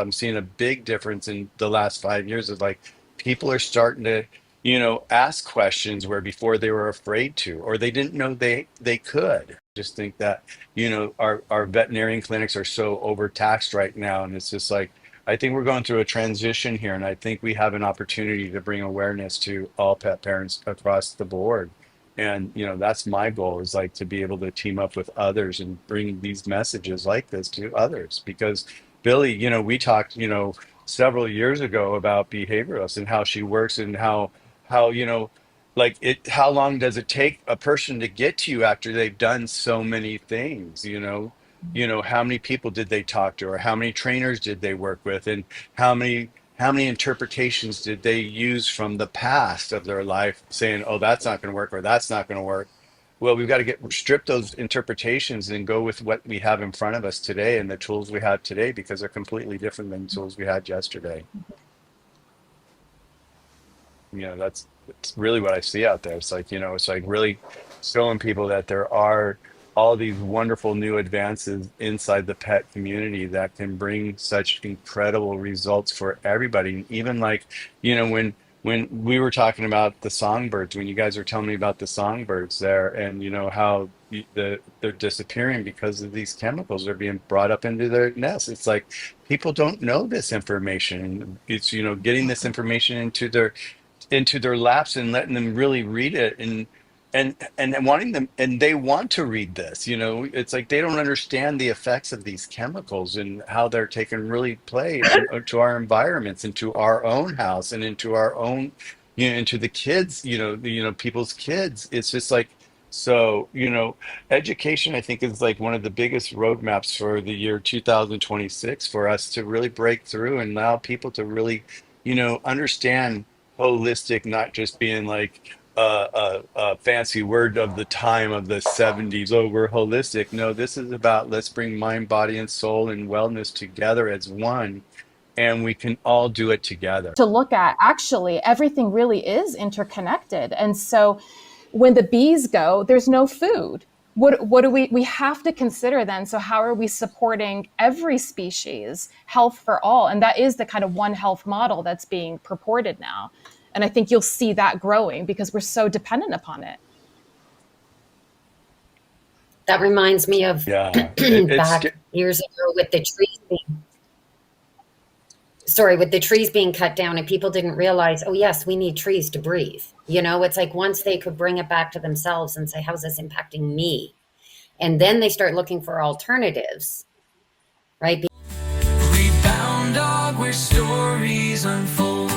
I'm seeing a big difference in the last 5 years of like people are starting to, ask questions where before they were afraid to, or they didn't know they could. Just think that, our veterinarian clinics are so overtaxed right now. And it's just like, I think we're going through a transition here. And I think we have an opportunity to bring awareness to all pet parents across the board. And, that's my goal is like to be able to team up with others and bring these messages like this to others because Billy, we talked, several years ago about behavioralists and how she works and how, like how long does it take a person to get to you after they've done so many things, how many people did they talk to or how many trainers did they work with and how many interpretations did they use from the past of their life saying, oh, that's not going to work or that's not going to work. Well, we've got to get strip those interpretations and go with what we have in front of us today and the tools we have today because they're completely different than the tools we had yesterday. That's really what I see out there. It's like, it's like really showing people that there are all these wonderful new advances inside the pet community that can bring such incredible results for everybody. And even like, when we were talking about the songbirds, when you guys were telling me about the songbirds there and how they're disappearing because of these chemicals that are being brought up into their nests. It's like people don't know this information. It's getting this information into their laps and letting them really read it and wanting them and they want to read this. It's like they don't understand the effects of these chemicals and how they're taking really play into our environments, into our own house and into our own, into the kids, people's kids. It's just like, so education I think is like one of the biggest roadmaps for the year 2026 for us to really break through and allow people to really understand holistic, not just being like a fancy word of the time of the 70s. Oh, we're holistic. No, this is about let's bring mind, body, and soul and wellness together as one, and we can all do it together. To look at, actually everything really is interconnected. And so when the bees go, there's no food. What do we have to consider then? So how are we supporting every species, health for all? And that is the kind of one health model that's being purported now. And I think you'll see that growing because we're so dependent upon it. That reminds me of Yeah, back years ago with the trees being, sorry, with the trees being cut down and people didn't realize, oh yes, we need trees to breathe. It's like once they could bring it back to themselves and say, how's this impacting me? And then they start looking for alternatives, right? We found out where stories unfold.